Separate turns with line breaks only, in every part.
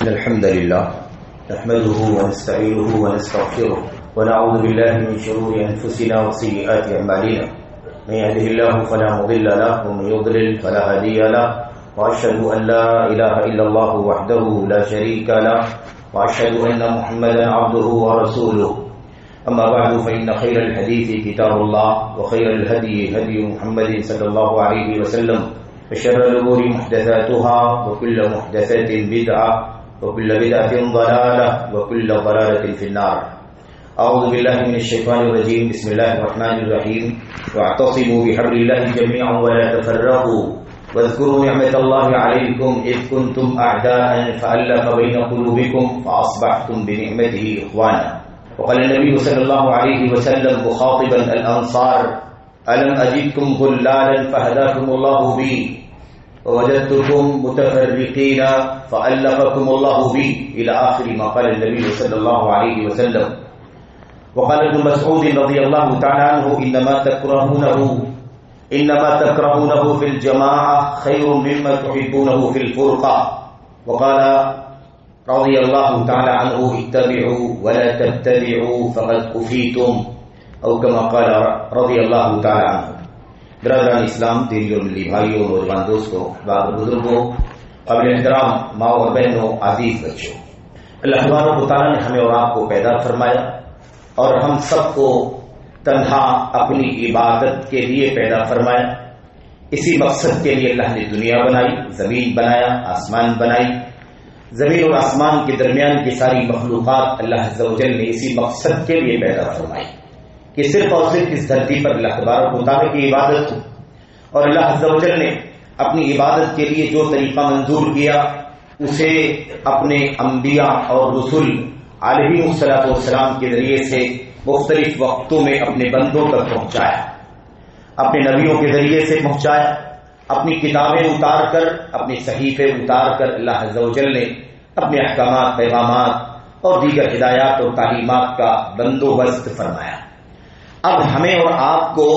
الحمد لله نحمده ونستعينه ونستغفره ونعوذ بالله من شرور أنفسنا وسيئات أعمالنا من يهده الله فلا مضل له ومن يضلل فلا هادي له وأشهد أن لا إله إلا الله وحده لا شريك له وأشهد أن محمدا عبده ورسوله أما بعد فإن خير الحديث كتاب الله وخير الهدي هدي محمد صلى الله عليه وسلم وشر الأمور محدثاتها وكل محدثة بدعة وكل بدعة ضلالة وكل ضلالة في النار. أعوذ بالله من الشيطان الرجيم. بسم الله الرحمن الرحيم. واعتصموا بحبل الله جميعا ولا تفرقوا واذكروا نعمة الله عليكم إذ كنتم أعداء فألف بين قلوبكم فأصبحتم بنعمته إخوانا. وقال النبي صلى الله عليه وسلم مخاطبا الأنصار: ألم أجدكم ضلالا فهداكم الله بي ووجدتكم متفرقين فألفكم الله بي إلى آخر ما قال النبي صلى الله عليه وسلم. وقال ابن مسعود رضي الله تعالى عنه: إنما تكرهونه في الجماعة خير مما تحبونه في الفرقة. وقال رضي الله تعالى عنه: اتبعوا ولا تبتدعوا فقد كفيتم، او كما قال رضی اللہ تعالی عنہ. برادران اسلام، دینی اور ملی بھائیوں، نوجوان دوستوں، بزرگوں، قابل احترام ماں اور بہنوں، عزیز بچوں، اللہ تبارک و تعالیٰ نے ہمیں اور آپ کو پیدا فرمایا اور ہم سب کو تنہا اپنی عبادت کے لیے پیدا فرمایا. اسی مقصد کے لیے اللہ نے دنیا بنائی، زمین بنایا، آسمان بنائی. زمین اور آسمان کے درمیان کی ساری مخلوقات اللہ عز و جل نے اسی مقصد کے لیے پیدا فرمائی کہ صرف اور صرف اس دھرتی پر اللہ تبارک و تعالیٰ کی عبادت ہو. اور اللہ عز و جل نے اپنی عبادت کے لیے جو طریقہ منظور کیا اسے اپنے انبیاء اور رسول علیہ السلام کے ذریعے سے مختلف وقتوں میں اپنے بندوں تک پہنچایا، اپنے نبیوں کے ذریعے سے پہنچایا. اپنی کتابیں اتار کر، اپنے صحیفے اتار کر اللہ عز و جل نے اپنے احکامات، پیغامات اور دیگر ہدایات اور تعلیمات کا بندوبست فرمایا. اب ہمیں اور آپ کو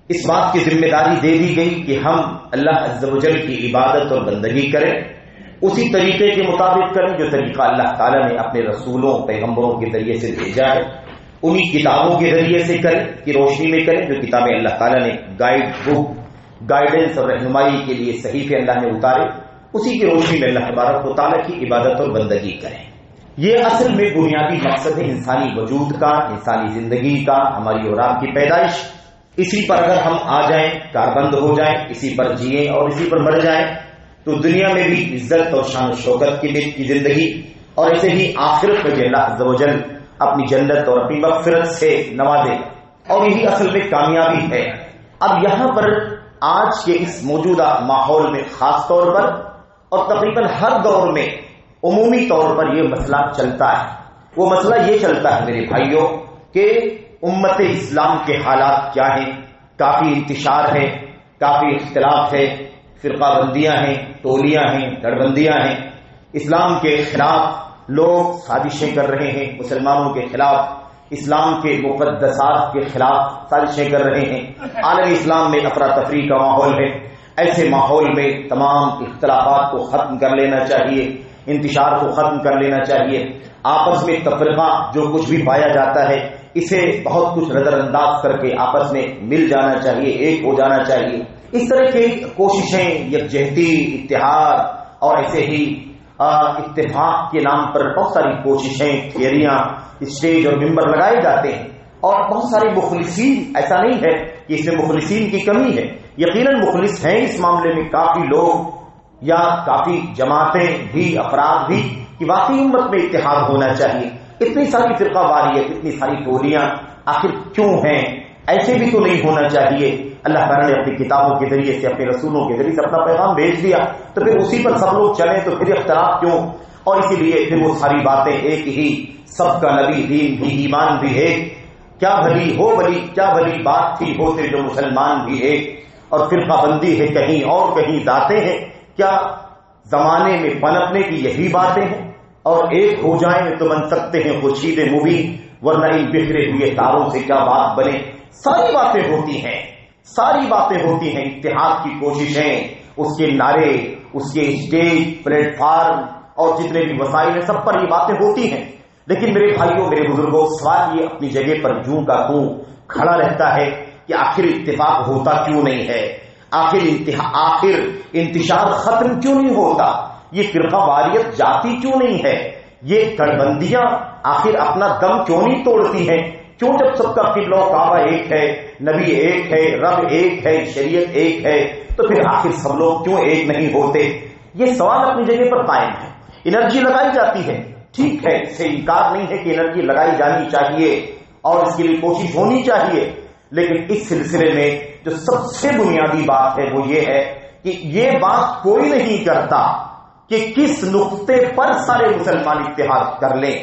اس بات کی ذمہ داری دے دی گئی کہ ہم اللہ عز و جل کی عبادت اور بندگی کریں، اسی طریقے کے مطابق کریں جو طریقہ اللہ تعالیٰ نے اپنے رسولوں، پیغمبروں کے ذریعے سے بھیجا ہے. انہی کتابوں کے ذریعے سے کریں کی روشنی میں کریں جو کتابیں اللہ تعالیٰ نے گائیڈنس اور رہنمائی کے لیے صحیفے اللہ نے اتارے، اسی کی روشنی میں اللہ تبارک و تعالیٰ کی عبادت اور بندگی کریں. یہ اصل میں بنیادی مقصد ہے انسانی وجود کا، انسانی زندگی کا، ہماری اور آپ کی پیدائش. اسی پر اگر ہم آ جائیں، کاربند ہو جائیں، اسی پر جئیں اور اسی پر مر جائیں تو دنیا میں بھی عزت اور شان و شوکت کی زندگی، اور ایسے ہی آخرت میں بھی اللہ عز و جل اپنی جنت اور اپنی مغفرت سے نوازے، اور یہی اصل میں کامیابی ہے. اب یہاں پر آج کے اس موجودہ ماحول میں خاص طور پر اور تقریباً ہر دور میں عمومی طور پر یہ مسئلہ چلتا ہے. وہ مسئلہ یہ چلتا ہے میرے بھائیوں کہ امت اسلام کے حالات کیا ہیں. کافی انتشار ہے، کافی اختلاف ہے، فرقہ بندیاں ہیں، ٹولیاں ہیں، دھڑبندیاں ہیں. اسلام کے خلاف لوگ سازشیں کر رہے ہیں، مسلمانوں کے خلاف، اسلام کے مقدسات کے خلاف سازشیں کر رہے ہیں. عالم اسلام میں افراتفری کا ماحول ہے. ایسے ماحول میں تمام اختلافات کو ختم کر لینا چاہیے، انتشار کو ختم کر لینا چاہیے. آپس میں تفرقہ جو کچھ بھی پایا جاتا ہے اسے بہت کچھ نظر انداز کر کے آپس میں مل جانا چاہیے، ایک ہو جانا چاہیے. اس طرح کی کوششیں، یکجہتی، اتحاد اور ایسے ہی اتفاق کے نام پر بہت ساری کوششیں، تھیوریاں، اسٹیج اور ممبر لگائے جاتے ہیں، اور بہت سارے مخلصین، ایسا نہیں ہے کہ اس میں مخلصین کی کمی ہے، یقیناً مخلص ہیں اس معاملے میں کافی لوگ یا کافی جماعتیں بھی، افراد بھی، کہ واقعی امت میں اتحاد ہونا چاہیے. اتنی ساری فرقہ واریت، اتنی ساری ٹولیاں آخر کیوں ہیں؟ ایسے بھی تو نہیں ہونا چاہیے. اللہ تعالیٰ نے اپنی کتابوں کے ذریعے سے، اپنے رسولوں کے ذریعے سے اپنا پیغام بھیج دیا، تو پھر اسی پر سب لوگ چلیں تو پھر اختلاف کیوں؟ اور اسی لیے پھر وہ ساری باتیں ایک ہی، سب کا نبی، دین بھی، ایمان بھی ایک، کیا بھلی ہو بھلی، کیا بھلی بات تھی ہوتے جو مسلمان بھی ایک، اور فرقہ بندی ہے کہیں اور کہیں ذاتیں ہیں. کیا زمانے میں پنپنے کی یہی باتیں ہیں؟ اور ایک ہو جائیں تو بن سکتے ہیں خورشید مبین، ورنہ ان بکھرے ہوئے تاروں سے کیا بات بنے. ساری باتیں ہوتی ہیں، ساری باتیں ہوتی ہیں. اتحاد کی کوششیں، اس کے نعرے، اس کے اسٹیج، پلیٹ فارم اور جتنے بھی وسائل ہیں سب پر یہ باتیں ہوتی ہیں، لیکن میرے بھائیوں، میرے بزرگوں، سوال یہ اپنی جگہ پر جوں کا توں کھڑا رہتا ہے کہ آخر اتفاق ہوتا کیوں نہیں ہے، آخر انتشار ختم کیوں نہیں ہوتا، یہ فرقہ واریت جاتی کیوں نہیں ہے، یہ گٹھبندیاں آخر اپنا دم کیوں نہیں توڑتی ہیں، کیوں جب سب کا قبلہ و کعبہ ایک ہے، نبی ایک ہے، رب ایک ہے، شریعت ایک ہے، تو پھر آخر سب لوگ کیوں ایک نہیں ہوتے؟ یہ سوال اپنی جگہ پر قائم ہے۔ انرجی لگائی جاتی ہے، ٹھیک ہے، اس سے انکار نہیں ہے کہ انرجی لگائی جانی چاہیے اور اس کے لیے کوشش ہونی چاہیے، لیکن اس سلسلے میں جو سب سے بنیادی بات ہے وہ یہ ہے کہ یہ بات کوئی نہیں کرتا کہ کس نقطے پر سارے مسلمان اتحاد کر لیں،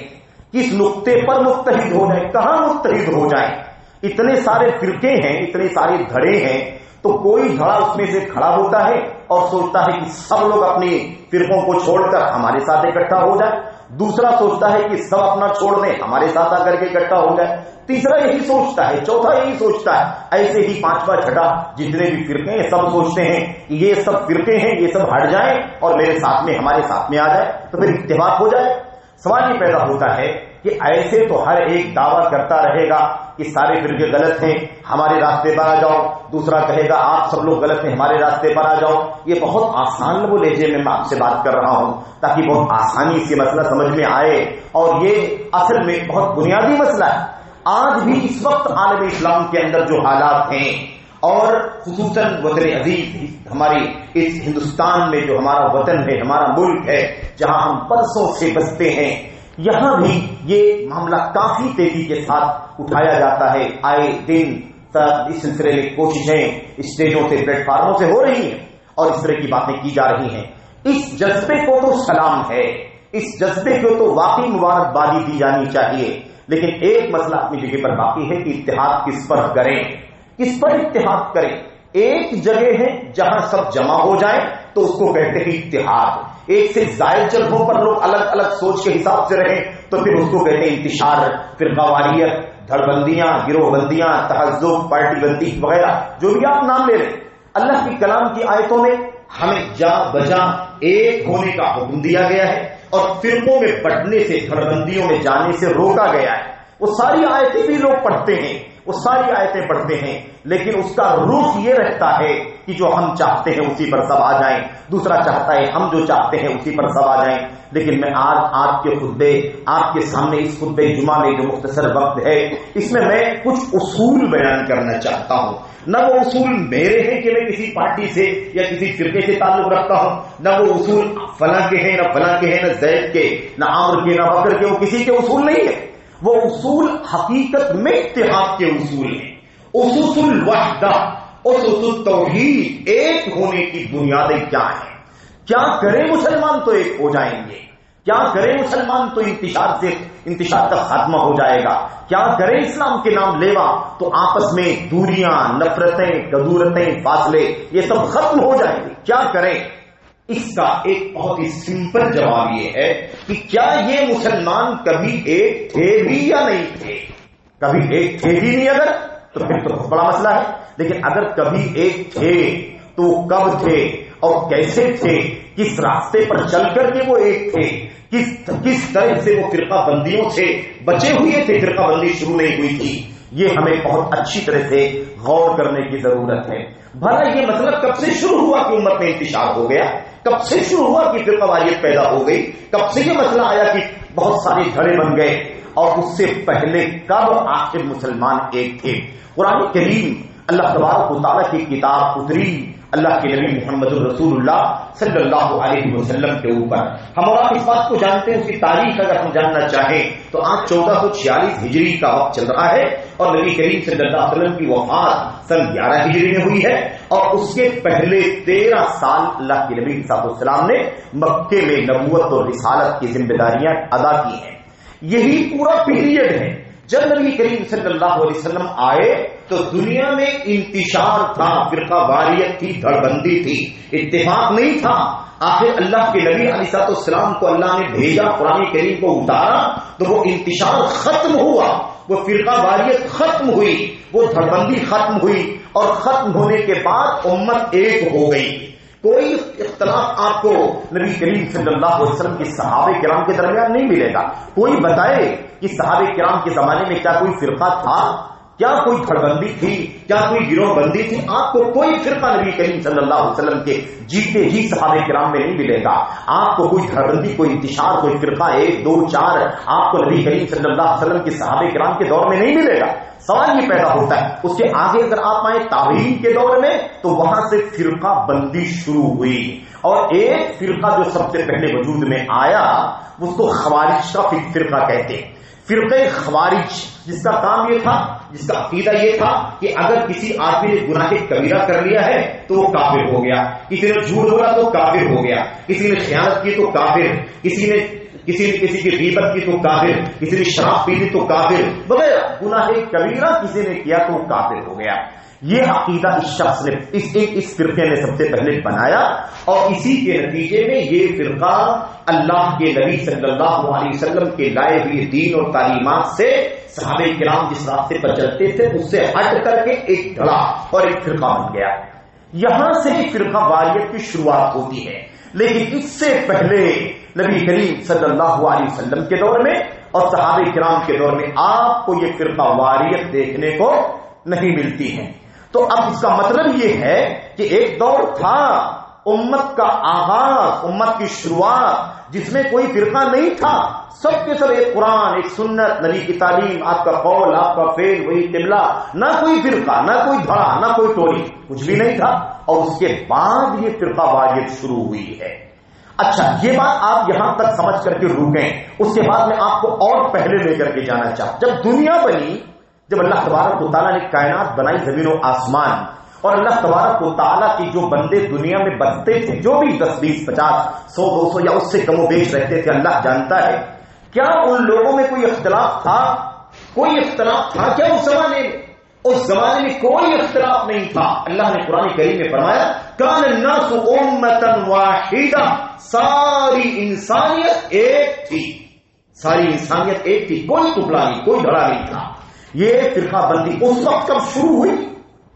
کس نقطے پر متحد ہو جائیں، کہاں متحد ہو جائیں۔ اتنے سارے فرقے ہیں، اتنے سارے دھڑے ہیں، تو کوئی دھڑا اس میں سے کھڑا ہوتا ہے اور سوچتا ہے کہ سب لوگ اپنی فرقوں کو چھوڑ کر ہمارے ساتھ اکٹھا ہو جائے، دوسرا سوچتا ہے کہ سب اپنا چھوڑ دیں ہمارے ساتھ آ کر کے اکٹھا ہو جائے، تیسرا یہی سوچتا ہے، چوتھا یہی سوچتا ہے، ایسے ہی پانچواں چھٹا جتنے بھی فرقے ہیں سب سوچتے ہیں کہ یہ سب فرقے ہیں یہ سب ہٹ جائیں اور میرے ساتھ میں ہمارے ساتھ میں آ جائے تو پھر اتفاق ہو جائے۔ سوال یہ پیدا ہوتا ہے کہ ایسے تو ہر ایک دعویٰ کرتا رہے گا کہ سارے فرقے غلط ہیں ہمارے راستے پر آ جاؤ، دوسرا کہے گا آپ سب لوگ غلط ہیں ہمارے راستے پر آ جاؤ۔ یہ بہت آسان وہ لہجے میں آپ سے بات کر رہا ہوں تاکہ بہت آسانی سے مسئلہ سمجھ میں آئے، اور یہ اصل میں بہت بنیادی مسئلہ ہے۔ آج بھی اس وقت عالم اسلام کے اندر جو حالات ہیں، اور خصوصاً وطن عزیز ہماری اس ہندوستان میں جو ہمارا وطن ہے، ہمارا ملک ہے، جہاں ہم برسوں سے بستے ہیں، یہاں بھی یہ معاملہ کافی تیزی کے ساتھ اٹھایا جاتا ہے۔ آئے دن اس سلسلے میں کوششیں اسٹیجوں سے، پلیٹ فارموں سے ہو رہی ہیں اور اس طرح کی باتیں کی جا رہی ہیں۔ اس جذبے کو تو سلام ہے، اس جذبے کو تو واقعی مبارکبادی دی جانی چاہیے، لیکن ایک مسئلہ اپنی جگہ پر باقی ہے کہ اتحاد کس پر کریں، کس پر اتحاد کریں۔ ایک جگہ ہے جہاں سب جمع ہو جائیں تو اس کو کہتے ہیں اتحاد، ایک سے زائد جگہوں پر لوگ الگ الگ سوچ کے حساب سے رہیں تو پھر اس کو کہتے ہیں انتشار، فرقہ واریت، دھڑ بندیاں، گروہ بندیاں، تہذب، پارٹی بندی وغیرہ جو بھی آپ نام لے لیں۔ اللہ کی کلام کی آیتوں میں ہمیں جا بجا ایک ہونے کا حکم دیا گیا ہے اور فرقوں میں بٹنے سے، دھڑ بندیوں میں جانے سے روکا گیا ہے۔ وہ ساری آیتیں بھی لوگ پڑھتے ہیں، وہ ساری آیتیں پڑھتے ہیں، لیکن اس کا رخ یہ رہتا ہے کہ جو ہم چاہتے ہیں اسی پر سب آ جائیں، دوسرا چاہتا ہے ہم جو چاہتے ہیں اسی پر سب آ جائیں۔ لیکن میں آج آپ کے خطبے، آپ کے سامنے اس خطبے جمعہ میں جو مختصر وقت ہے اس میں کچھ اصول بیان کرنا چاہتا ہوں۔ نہ وہ اصول میرے ہیں کہ میں کسی پارٹی سے یا کسی فرقے سے تعلق رکھتا ہوں، نہ وہ اصول فلاں کے ہیں، نہ فلاں کے ہیں، نہ زید کے، نہ عمر کے، نہ بکر کے، وہ کسی کے اصول نہیں ہے۔ وہ اصول حقیقت میں اتحاد کے اصول ہیں، اسس الوحدہ، اسس التوحید، ایک ہونے کی بنیادیں کیا ہیں۔ کیا کریں مسلمان تو ایک ہو جائیں گے، کیا کریں مسلمان تو انتشار کا خاتمہ ہو جائے گا، کیا کریں اسلام کے نام لیوا تو آپس میں دوریاں، نفرتیں، کدورتیں، فاصلے یہ سب ختم ہو جائیں گے، کیا کریں؟ اس کا ایک بہت ہی سمپل جواب یہ ہے کہ کیا یہ مسلمان کبھی ایک تھے بھی یا نہیں تھے؟ کبھی ایک تھے بھی نہیں اگر تو پھر تو بہت بڑا مسئلہ ہے، لیکن اگر کبھی ایک تھے تو وہ کب تھے اور کیسے تھے، کس راستے پر چل کر کے وہ ایک تھے، کس طرح سے وہ فرقہ بندیوں سے بچے ہوئے تھے، فرقہ بندی شروع نہیں ہوئی تھی، یہ ہمیں بہت اچھی طرح سے غور کرنے کی ضرورت ہے۔ بھلا یہ مطلب کب سے شروع ہوا کہ امت میں انتشار ہو گیا، کب سے شروع ہوا کہ فرقہ واریت پیدا ہو گئی، کب سے یہ مسئلہ آیا کہ بہت سارے دھڑے بن گئے، اور اس سے پہلے کب آخر مسلمان ایک تھے؟ قرآن کریم اللہ تبارک و تعالیٰ کی کتاب اتری اللہ کے نبی محمد الرسول اللہ صلی اللہ علیہ وسلم کے اوپر۔ ہم اور آپ اس بات کو جانتے ہیں، اس کی تاریخ اگر ہم جاننا چاہیں تو آج 1446 ہجری کا وقت چل رہا ہے اور نبی کریم صلی اللہ علیہ وسلم کی وفات سن 11 ہجری میں ہوئی ہے، اور اس کے پہلے 13 سال اللہ کے نبی صلی اللہ علیہ وسلم نے مکے میں نبوت اور رسالت کی ذمہ داریاں ادا کی ہیں۔ یہی پورا پیریڈ ہے جب نبی کریم صلی اللہ علیہ وسلم آئے تو دنیا میں انتشار تھا، فرقہ واریت تھی، دھڑ بندی تھی، اتفاق نہیں تھا۔ آخر اللہ کے نبی علیہ السلام کو اللہ نے بھیجا، قرآن کریم کو اتارا تو وہ انتشار ختم ہوا، وہ فرقہ واریت ختم ہوئی، وہ دھڑ بندی ختم ہوئی، اور ختم ہونے کے بعد امت ایک ہو گئی۔ کوئی اختلاف آپ کو نبی کریم صلی اللہ علیہ وسلم کے صحابہ کرام کے درمیان نہیں ملے گا. کوئی بتائے کہ صحابہ کرام کے زمانے میں کیا کوئی فرقہ تھا، کیا کوئی دھڑبندی تھی، کیا کوئی گروہ بندی تھی؟ آپ کو کوئی فرقہ نبی کریم صلی اللہ علیہ وسلم کے جیتے ہی صحابہ کرام میں نہیں ملے گا. آپ کو کوئی دھڑبندی، کوئی انتشار، کوئی فرقہ 1 2 4 آپ کو نبی کریم صلی اللہ علیہ وسلم کے صحابہ کرام کے دور میں نہیں ملے گا. سوال یہ پیدا ہوتا ہے اس کے آگے اگر آپ آئیں تابعین کے دور میں تو وہاں سے فرقہ بندی شروع ہوئی، اور ایک فرقہ جو سب سے پہلے وجود میں آیا اس کو خوارج کا فرقہ کہتے ہیں. فرقہ خوارج جس کا کام یہ تھا، جس کا عقیدہ یہ تھا کہ اگر کسی آدمی نے گناہ کبیرہ کر لیا ہے تو وہ کافر ہو گیا، کسی نے جھوٹ بولا تو کافر ہو گیا، کسی نے خیانت کی تو کافر، کسی نے کسی کی غیبت کی تو کافر، کسی نے شراب پی لی تو کافر وغیرہ، گناہ کبیرہ کسی نے کیا تو کافر ہو گیا. یہ عقیدہ اس شخص نے اس فرقے نے سب سے پہلے بنایا، اور اسی کے نتیجے میں یہ فرقہ اللہ کے نبی صلی اللہ علیہ وسلم کے لائے ہوئے دین اور تعلیمات سے صحابہ کرام جس راستے پر چلتے تھے اس سے ہٹ کر کے ایک ڈھلا اور ایک فرقہ بن گیا. یہاں سے ہی فرقہ واریت کی شروعات ہوتی ہے، لیکن اس سے پہلے نبی کریم صلی اللہ علیہ وسلم کے دور میں اور صحابہ کرام کے دور میں آپ کو یہ فرقہ واریت دیکھنے کو نہیں ملتی ہے. تو اب اس کا مطلب یہ ہے کہ ایک دور تھا، امت کا آغاز، امت کی شروعات، جس میں کوئی فرقہ نہیں تھا، سب کے سب ایک قرآن، ایک سنت، نبی کی تعلیم، آپ کا قول، آپ کا فعل، وہی قبلہ، نہ کوئی فرقہ، نہ کوئی دھڑا، نہ کوئی ٹولی، کچھ بھی نہیں تھا. اور اس کے بعد یہ فرقہ واریت شروع ہوئی ہے. اچھا، یہ بات آپ یہاں تک سمجھ کر کے رکیں، اس کے بعد میں آپ کو اور پہلے لے کر کے جانا چاہتا. جب دنیا بنی، جب اللہ تبارک و تعالیٰ نے کائنات بنائی، زمین و آسمان، اور اللہ تبارک و تعالیٰ کی جو بندے دنیا میں بستے تھے، جو بھی 10 20 50 100 200 یا اس سے کم و بیش رہتے تھے، اللہ جانتا ہے. کیا ان لوگوں میں کوئی اختلاف تھا؟ کوئی اختلاف تھا کیا اس زمانے میں؟ اس زمانے میں کوئی اختلاف نہیں تھا. اللہ نے قرآن کریم میں فرمایا کان الناس امتا واحدہ، ساری انسانیت ایک تھی، ساری انسانیت ایک تھی، کوئی ٹکڑا نہیں، کوئی دھڑا نہیں تھا. یہ فرقہ بندی اس وقت کب شروع ہوئی؟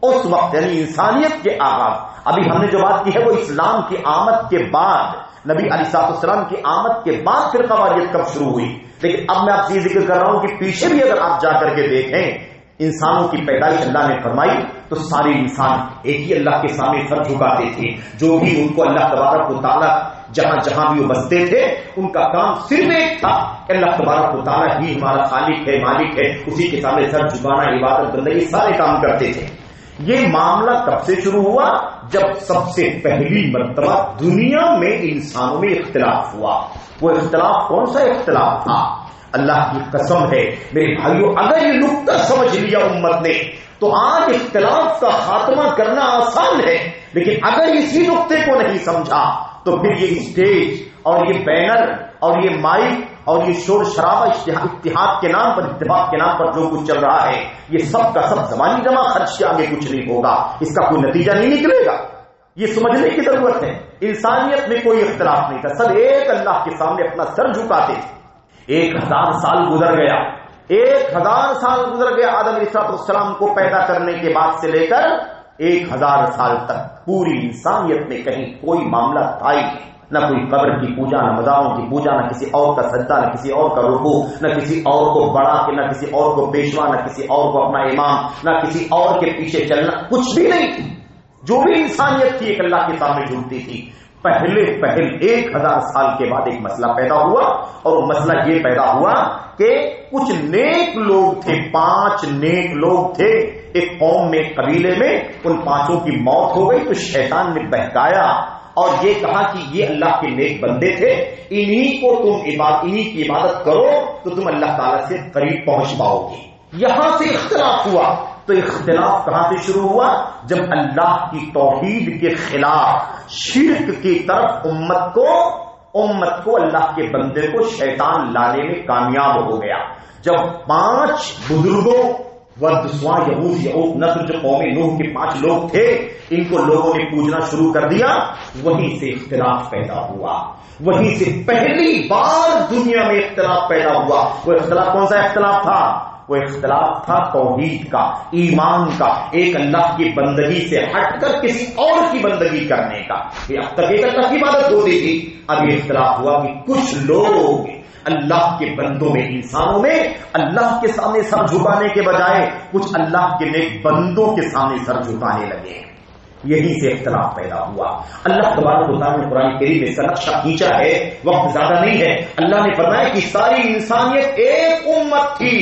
اس وقت یعنی انسانیت کے آغاز. ابھی ہم نے جو بات کی ہے وہ اسلام کی آمد کے بعد، نبی علیہ الصلوۃ والسلام کی آمد کے بعد فرقہ واریت کب شروع ہوئی. لیکن اب میں آپ سے ذکر کر رہا ہوں کہ پیچھے بھی اگر آپ جا کر کے دیکھیں، انسانوں کی پیدائش اللہ نے فرمائی تو سارے انسان ایک ہی اللہ کے سامنے سر جھکاتے تھے. جو بھی ان کو اللہ تبارک و تعالیٰ جہاں جہاں بھی وہ بستے تھے، ان کا کام صرف ایک تھا کہ اللہ تبارک و تعالیٰ ہی ہمارا خالق ہے، مالک ہے، اسی کے سامنے سر جھکانا، عبادت بندگی سارے کام کرتے تھے. یہ معاملہ کب سے شروع ہوا؟ جب سب سے پہلی مرتبہ دنیا میں انسانوں میں اختلاف ہوا. وہ اختلاف کون سا اختلاف تھا؟ اللہ کی قسم ہے میرے بھائیوں، اگر یہ نقطہ سمجھ لیا امت نے تو آج اختلاف کا خاتمہ کرنا آسان ہے. لیکن اگر اسی نقطے کو نہیں سمجھا تو پھر یہ اسٹیج اور یہ بینر اور یہ مائک اور یہ شور شرابہ اتحاد کے نام پر، اتفاق کے نام پر جو کچھ چل رہا ہے، یہ سب کا سب زمانی جمع خرچ کے آگے کچھ نہیں ہوگا، اس کا کوئی نتیجہ نہیں نکلے گا. یہ سمجھنے کی ضرورت ہے. انسانیت میں کوئی اختلاف نہیں تھا، سب ایک اللہ کے سامنے اپنا سر جھکاتے تھے. 1000 سال گزر گیا، 1000 سال گزر گیا آدم علیہ السلام کو پیدا کرنے کے بعد سے لے کر 1000 سال تک پوری انسانیت میں کہیں کوئی معاملہ تھا ہی نہیں. نہ کوئی قبر کی پوجا، نہ مزاروں کی پوجا، نہ کسی اور کا سجدہ، نہ کسی اور کا رکوع، نہ کسی اور کو بڑا کے، نہ کسی اور کو پیشوا، نہ کسی اور کو اپنا امام، نہ کسی اور کے پیچھے چلنا، کچھ بھی نہیں تھی. جو بھی انسانیت تھی ایک اللہ کے سامنے جھکتی تھی. پہل 1000 سال کے بعد ایک مسئلہ پیدا ہوا، اور وہ مسئلہ یہ پیدا ہوا کہ کچھ نیک لوگ تھے، 5 نیک لوگ تھے ایک قوم میں، قبیلے میں. ان 5 کی موت ہو گئی تو شیطان نے بہکایا اور یہ کہا کہ یہ اللہ کے نیک بندے تھے، انہی کی عبادت کرو تو تم اللہ تعالیٰ سے قریب پہنچ پاؤ گے. یہاں سے اختلاف ہوا. تو اختلاف کہاں سے شروع ہوا؟ جب اللہ کی توحید کے خلاف شرک کی طرف امت کو اللہ کے بندے کو شیطان لانے میں کامیاب ہو گیا. جب 5 بزرگوں ود، سواں، یغوث، یعوق، نصر، جو قوم نوح کے 5 لوگ تھے، ان کو لوگوں نے پوجنا شروع کر دیا. وہیں سے اختلاف پیدا ہوا، وہیں سے پہلی بار دنیا میں اختلاف پیدا ہوا. وہ اختلاف کون سا اختلاف تھا؟ وہ اختلاف تھا توحید کا، ایمان کا، ایک اللہ کی بندگی سے ہٹ کر کسی اور کی بندگی کرنے کا. یہ اب تک ایک اللہ کی عبادت ہوتی تھی، اب یہ اختلاف ہوا کہ کچھ لوگ اللہ کے بندوں میں، انسانوں میں اللہ کے سامنے سر جھکانے کے بجائے کچھ اللہ کے نیک بندوں کے سامنے سر جھکانے لگے. یہی سے اختلاف پیدا ہوا. اللہ تبارک و تعالیٰ نے قرآن کریم میں اس کا نقشہ کھینچا ہے، وقت زیادہ نہیں ہے. اللہ نے فرمایا کہ ساری انسانیت ایک امت تھی،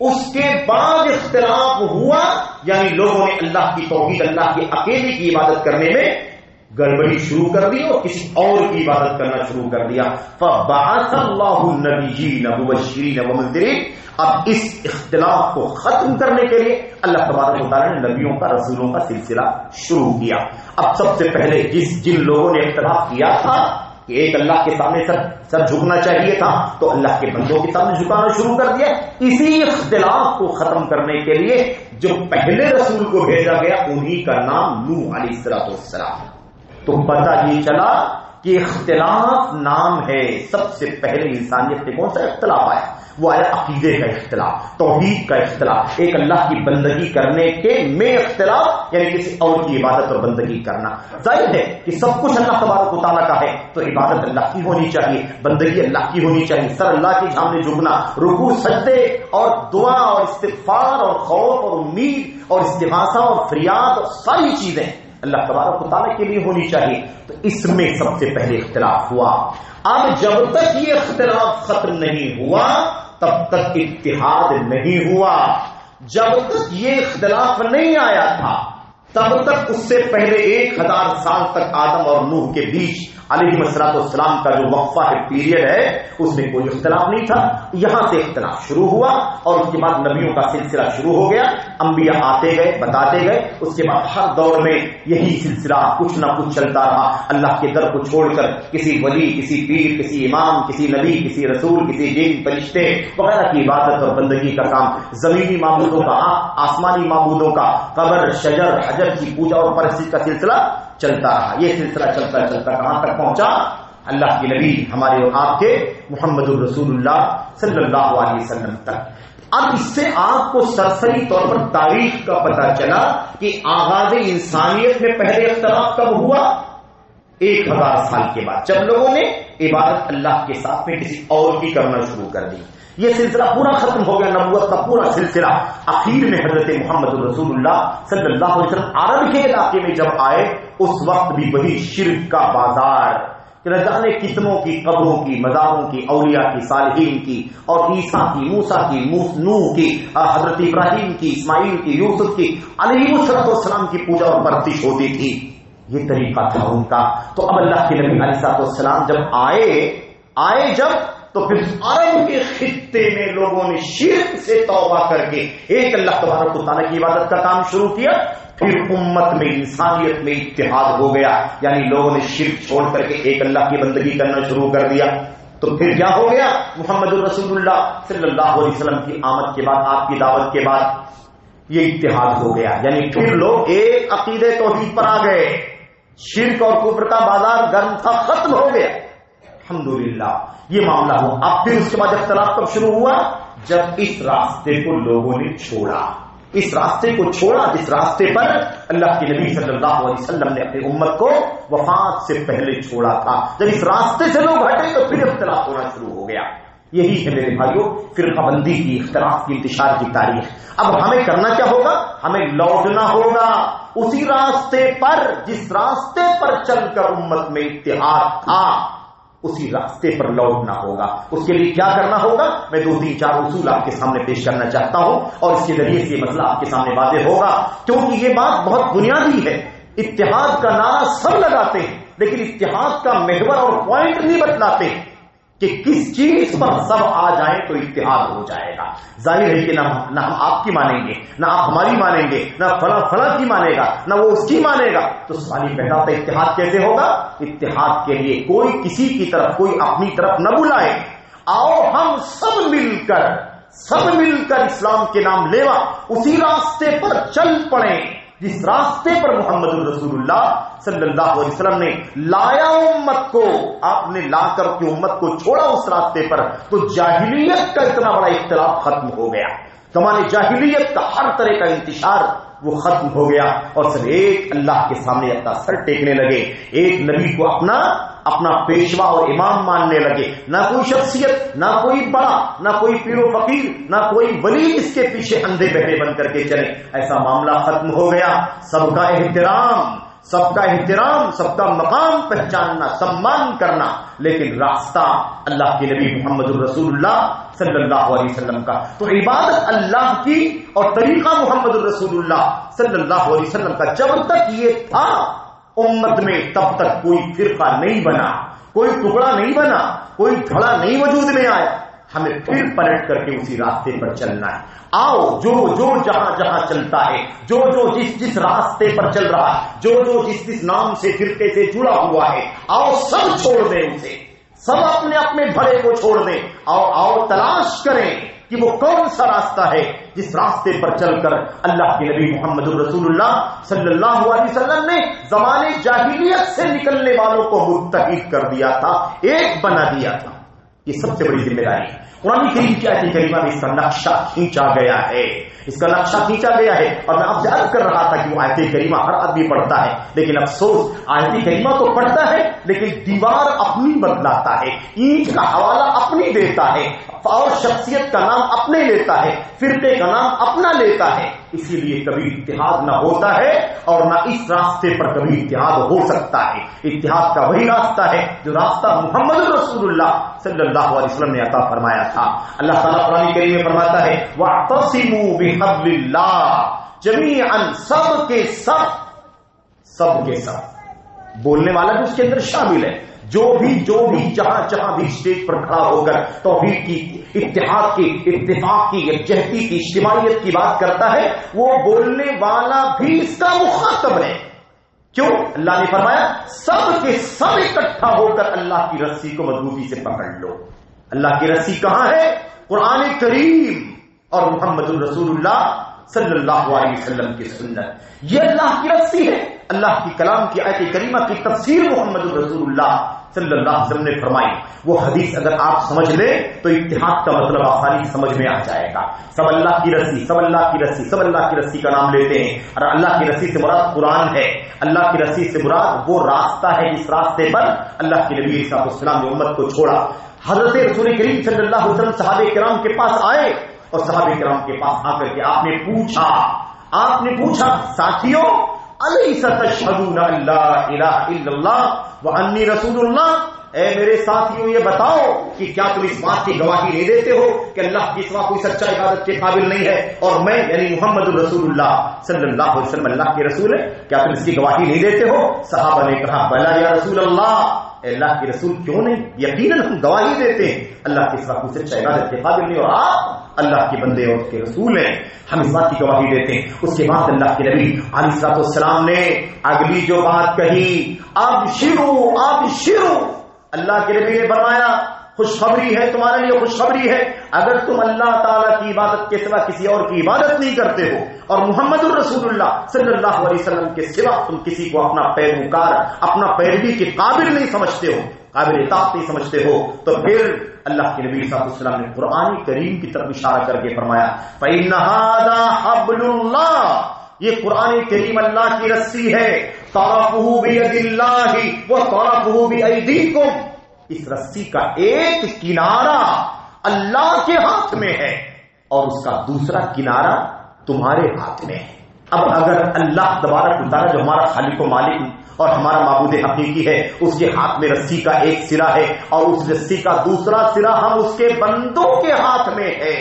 اس کے بعد اختلاف ہوا، یعنی لوگوں نے اللہ کی توحید، اللہ کے اکیلے کی عبادت کرنے میں گڑبڑی شروع کر دی اور کسی اور کی عبادت کرنا شروع کر دیا. فبعث اللہ النبیین مبشرین ومنذرین. اب اس اختلاف کو ختم کرنے کے لیے اللہ تبارک و تعالیٰ نے نبیوں کا، رسولوں کا سلسلہ شروع کیا. اب سب سے پہلے جن لوگوں نے اختلاف کیا تھا کہ ایک اللہ کے سامنے سر جھکنا چاہیے تھا، تو اللہ کے بندوں کے سامنے جھکانا شروع کر دیا. اسی اختلاف کو ختم کرنے کے لیے جو پہلے رسول کو بھیجا گیا انہی کا نام نوح علیہ السلام. تو پتہ یہ چلا کہ اختلاف نام ہے. سب سے پہلے انسانیت میں کون سا اختلاف آیا؟ وہ آیا عقیدے کا اختلاف، توحید کا اختلاف، ایک اللہ کی بندگی کرنے کے میں اختلاف، یعنی کسی اور کی عبادت اور بندگی کرنا. ظاہر ہے کہ سب کچھ اللہ تبارک و تعالیٰ کا ہے تو عبادت اللہ کی ہونی چاہیے، بندگی اللہ کی ہونی چاہیے، سر اللہ کے سامنے جھکنا، رکوع سجدے اور دعا اور استغفار اور خوف اور امید اور استغاثہ اور فریاد اور ساری چیزیں اللہ تبارک و تعالیٰ کے لیے ہونی چاہیے. تو اس میں سب سے پہلے اختلاف ہوا. اب جب تک یہ اختلاف ختم نہیں ہوا تب تک اتحاد نہیں ہوا. جب تک یہ اختلاف نہیں آیا تھا تب تک اس سے پہلے 1000 سال تک آدم اور نوح کے بیچ علیہ السلام کا جو وقفہ ہے، پیریڈ ہے، اس میں کوئی اختلاف نہیں تھا. یہاں سے اختلاف شروع ہوا اور اس کے بعد نبیوں کا سلسلہ شروع ہو گیا. انبیاء آتے گئے، بتاتے گئے. اس کے بعد ہر دور میں یہی سلسلہ کچھ نہ کچھ چلتا رہا. اللہ کے در کو چھوڑ کر کسی ولی، کسی پیر، کسی امام، کسی نبی، کسی رسول، کسی جن، فرشتے وغیرہ کی عبادت اور بندگی کا کام، زمینی معبودوں کا، آسمانی معبودوں کا، قبر، شجر، حجر کی پوجا اور پرستش کا سلسلہ چلتا رہا. یہ سلسلہ چلتا چلتا کہاں تک پہنچا؟ اللہ کے نبی ہمارے اور آپ کے محمد الرسول اللہ صلی اللہ علیہ وسلم تک. اب اس سے آپ کو سرسری طور پر تاریخ کا پتہ چلا کہ آغاز انسانیت میں پہلے اختلاف کب ہوا؟ 1000 سال کے بعد، جب لوگوں نے عبادت اللہ کے ساتھ میں کسی اور کی کرنا شروع کر دی. یہ سلسلہ پورا ختم ہو گیا، نبوت کا پورا سلسلہ. اخیر میں حضرت محمد الرسول اللہ صلی اللہ علیہ وسلم عرب کے علاقے میں جب آئے، اس وقت بھی وہی شرک کا بازار، کہ نہ جانے کتنوں کی قبروں کی، مزاروں کی، اولیاء کی، صالحین کی، اور عیسیٰ کی، موسیٰ کی، نوح کی، حضرت ابراہیم کی، اسماعیل کی، یوسف کی، علیہ السلام کی پوجا اور پرستش ہوتی تھی. یہ طریقہ تھا ان کا. تو اب اللہ کے نبی علیہ السلام جب آئے جب تو پھر عرب کے خطے میں لوگوں نے شرک سے توبہ کر کے ایک اللہ تبارک و تعالیٰ کی عبادت کا کام شروع کیا. پھر امت میں، انسانیت میں اتحاد ہو گیا، یعنی لوگوں نے شرک چھوڑ کر کے ایک اللہ کی بندگی کرنا شروع کر دیا. تو پھر کیا ہو گیا؟ محمد الرسول اللہ صلی اللہ علیہ وسلم کی آمد کے بعد، آپ کی دعوت کے بعد یہ اتحاد ہو گیا. یعنی پھر لوگ ایک عقیدے توحید پر آ گئے. شرک اور کفر کا بازار گرم تھا، ختم ہو گیا. الحمدللہ یہ معاملہ ہوا. اب پھر اس کے بعد اختلاف کب شروع ہوا؟ جب اس راستے کو لوگوں نے چھوڑا. اس راستے کو چھوڑا جس راستے پر اللہ کے نبی صلی اللہ علیہ وسلم نے اپنی امت کو وفات سے پہلے چھوڑا تھا. جب اس راستے سے لوگ ہٹے تو پھر اختلاف ہونا شروع ہو گیا. یہی ہے میرے بھائیوں فرقہ بندی کی، اختلاف کی انتشار کی تاریخ. اب ہمیں کرنا کیا ہوگا؟ ہمیں لوٹنا ہوگا اسی راستے پر جس راستے پر چل کر امت میں اتحاد تھا، اسی راستے پر لوٹنا ہوگا. اس کے لیے کیا کرنا ہوگا؟ میں 2-3-4 اصول آپ کے سامنے پیش کرنا چاہتا ہوں اور اس کے ذریعے سے یہ مسئلہ آپ کے سامنے واضح ہوگا، کیونکہ یہ بات بہت بنیادی ہے. اتحاد کا نعرہ سب لگاتے ہیں لیکن اتحاد کا محور اور پوائنٹ نہیں بتلاتے کہ کس چیز پر سب آ جائیں تو اتحاد ہو جائے گا. ظاہر ہے کہ نہ ہم آپ کی مانیں گے، نہ آپ ہماری مانیں گے، نہ فلاں کی مانے گا، نہ وہ اس کی مانے گا. تو سوال پیدا ہوتا ہے اتحاد کیسے ہوگا؟ اتحاد کے لیے کوئی کسی کی طرف، کوئی اپنی طرف نہ بلائے. آؤ ہم سب مل کر اسلام کے نام لیوا اسی راستے پر چل پڑیں جس راستے پر محمد الرسول اللہ صلی اللہ علیہ وسلم نے لایا امت کو. آپ نے لا کر کے امت کو چھوڑا اس راستے پر تو جاہلیت کا اتنا بڑا اختلاف ختم ہو گیا. زمانے جاہلیت کا ہر طرح کا انتشار وہ ختم ہو گیا اور سب ایک اللہ کے سامنے اپنا سر ٹیکنے لگے، ایک نبی کو اپنا پیشوا اور امام ماننے لگے. نہ کوئی شخصیت، نہ کوئی بڑا، نہ کوئی پیر و فقیر، نہ کوئی ولی اس کے پیچھے اندھے بہرے بن کر کے چلے. ایسا معاملہ ختم ہو گیا. سب کا احترام، سب کا مقام پہچاننا، سمان کرنا، لیکن راستہ اللہ کے نبی محمد الرسول اللہ صلی اللہ علیہ وسلم کا. تو عبادت اللہ کی اور طریقہ محمد الرسول اللہ صلی اللہ علیہ وسلم کا جب تک یہ تھا امت میں، تب تک کوئی فرقہ نہیں بنا، کوئی ٹکڑا نہیں بنا، کوئی دھڑا نہیں وجود میں آیا. ہمیں پھر پلٹ کر کے اسی راستے پر چلنا ہے. آؤ جو جہاں چلتا ہے، جو جس راستے پر چل رہا ہے، جو جس نام سے فرقے سے جڑا ہوا ہے، آؤ سب چھوڑ دیں اسے، سب اپنے بھڑے کو چھوڑ دیں. آؤ تلاش کریں کہ وہ کون سا راستہ ہے جس راستے پر چل کر اللہ کے نبی محمد الرسول اللہ صلی اللہ علیہ وسلم نے زمانے جاہلیت سے نکلنے والوں کو متحد کر دیا تھا، ایک بنا دیا تھا. یہ سب سے بڑی ذمہ داری ہے. قرآن کریم کی آیت کریمہ میں اس کا نقشہ کھینچا گیا ہے، اور میں آپ سے عرض کر رہا تھا کہ وہ آیت کریمہ ہر آدمی پڑھتا ہے، لیکن افسوس آیت کریمہ تو پڑھتا ہے لیکن دیوار اپنی بدلاتا ہے، اینٹ کا حوالہ اپنی دیتا ہے، اور شخصیت کا نام اپنے لیتا ہے، فرقے کا نام اپنا لیتا ہے. اسی لیے کبھی اتحاد نہ ہوتا ہے اور نہ اس راستے پر کبھی اتحاد ہو سکتا ہے. اتحاد کا وہی راستہ ہے جو راستہ محمد رسول اللہ صلی اللہ علیہ وسلم نے عطا فرمایا تھا. اللہ تعالیٰ قرآن کریم میں فرماتا ہے وَاعْتَصِمُوا بِحَبْلِ اللَّهِ جَمِيعًا، سب کے سب بولنے والا بھی اس کے اندر شامل ہے. جو بھی جہاں بھی اسٹیج پر کھڑا ہو کر توحید کی، اتحاد کی، اتفاق کی، یکجہتی کی، اجتماعیت کی بات کرتا ہے، وہ بولنے والا بھی اس کا مخاطب ہے. کیوں؟ اللہ نے فرمایا سب کے سب اکٹھا ہو کر اللہ کی رسی کو مضبوطی سے پکڑ لو. اللہ کی رسی کہاں ہے؟ قرآن کریم اور محمد الرسول اللہ صلی اللہ علیہ وسلم کی سنت. یہ اللہ کی رسی ہے. اللہ کی کلام کی آیت کریمہ کی تفسیر محمد الرسول اللہ صلی اللہ علیہ وسلم نے فرمائی. وہ حدیث اگر آپ سمجھ لیں تو اتحاد کا مطلب آسانی سمجھ میں آ جائے گا. سب اللہ کی رسی، سب اللہ کی رسی، سب اللہ کی رسی کا نام لیتے ہیں. اور اللہ کی رسی سے مراد قرآن ہے. اللہ کی رسی سے مراد وہ راستہ ہے جس راستے پر اللہ کے نبی صلی اللہ علیہ وسلم نے امت کو چھوڑا. حضرت رسول کریم صلی اللہ علیہ وسلم صحابہ کرام کے پاس آئے اور صحابہ کرام کے پاس آ کر کے آپ نے پوچھا ساتھیوں الیس تشہدون ان لا الہ الا اللہ وانی رسول اللہ، اے میرے ساتھیوں یہ بتاؤ کہ کیا تم اس بات کی گواہی نہیں دیتے ہو کہ اللہ کے سوا کوئی سچا عبادت کے قابل نہیں ہے اور میں یعنی محمد الرسول اللہ صلی اللہ علیہ وسلم اللہ کے رسول ہے؟ کیا تم اس کی گواہی نہیں دیتے ہو؟ صحابہ نے کہا بلا یا رسول اللہ، اللہ کے رسول کیوں نہیں، یقیناً ہم گواہی دیتے ہیں اللہ کے سوا کوئی سچا عبادت کے قابل نہیں اور آپ اللہ کے بندے اور اس کے رسول ہیں، ہم اس بات کی گواہی دیتے ہیں. اس کے بعد اللہ کے نبی علیہ الصلوۃ والسلام نے اگلی جو بات کہی، ابشروا، اللہ کے نبی نے فرمایا خوشخبری ہے تمہارے لیے، خوشخبری ہے اگر تم اللہ تعالیٰ کی عبادت کے سوا کسی اور کی عبادت نہیں کرتے ہو اور محمد الرسول اللہ صلی اللہ علیہ وسلم کے سوا تم کسی کو اپنا پیروکار، اپنا پیروی کے قابل نہیں سمجھتے ہو، قابل اطاعت نہیں سمجھتے ہو، تو پھر اللہ کے نبی صلی اللہ علیہ وسلم نے قرآن کریم کی طرف اشارہ کر کے فرمایا فَإِنَّ هَذَا حَبْلُ اللَّهِ، یہ قرآن کریم اللہ کی رسی ہے، طَرَفُهُ بِيَدِ اللَّهِ وَطَرَفُهُ بِأَيْدِيكُمْ، اس رسی کا ایک کنارہ اللہ کے ہاتھ میں ہے اور اس کا دوسرا کنارہ تمہارے ہاتھ میں ہے. اب اگر اللہ تبارک و تعالیٰ جو ہمارا خالق و مالک اور ہمارا معبود حقیقی ہے، اس کے ہاتھ میں رسی کا ایک سرا ہے اور اس رسی کا دوسرا سرا ہم اس کے بندوں کے ہاتھ میں ہے،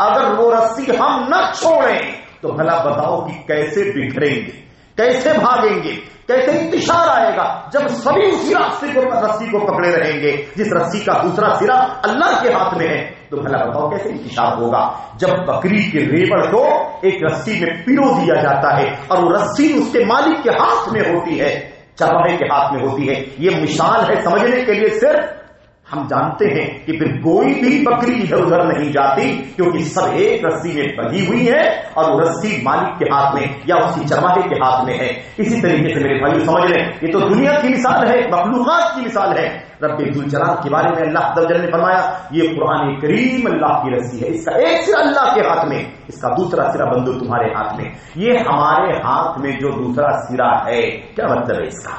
اگر وہ رسی ہم نہ چھوڑیں تو بھلا بتاؤ کہ کیسے بکھریں گے، کیسے بھاگیں گے، کیسے انتشار آئے گا جب سبھی اسی راستے کو رسی کو پکڑے رہیں گے جس رسی کا دوسرا سرا اللہ کے ہاتھ میں ہے. تو بھلا بتاؤ کیسے انتشار ہوگا جب بکری کے ریوڑ کو ایک رسی میں پیرو دیا جاتا ہے اور وہ رسی اس کے مالک کے ہاتھ میں ہوتی ہے، چرواہے کے ہاتھ میں ہوتی ہے. یہ مثال ہے سمجھنے کے لیے صرف ہم جانتے ہیں کہ پھر کوئی بھی بکری ادھر ادھر نہیں جاتی، کیونکہ سب ایک رسی میں بندھی ہوئی ہے اور وہ رسی مالک کے ہاتھ میں یا اس کی چرواہے کے ہاتھ میں ہے۔ اسی طریقے سے میرے بھائیو سمجھ لیں، یہ تو دنیا کی مثال ہے، مخلوقات کی مثال ہے۔ رب ذوالجلال کے بارے میں اللہ عز و جل نے فرمایا یہ قرآن کریم اللہ کی رسی ہے، اس کا ایک سرا اللہ کے ہاتھ میں، اس کا دوسرا سرا بندو تمہارے ہاتھ میں۔ یہ ہمارے ہاتھ میں جو دوسرا سرا ہے، کیا مطلب ہے اس کا؟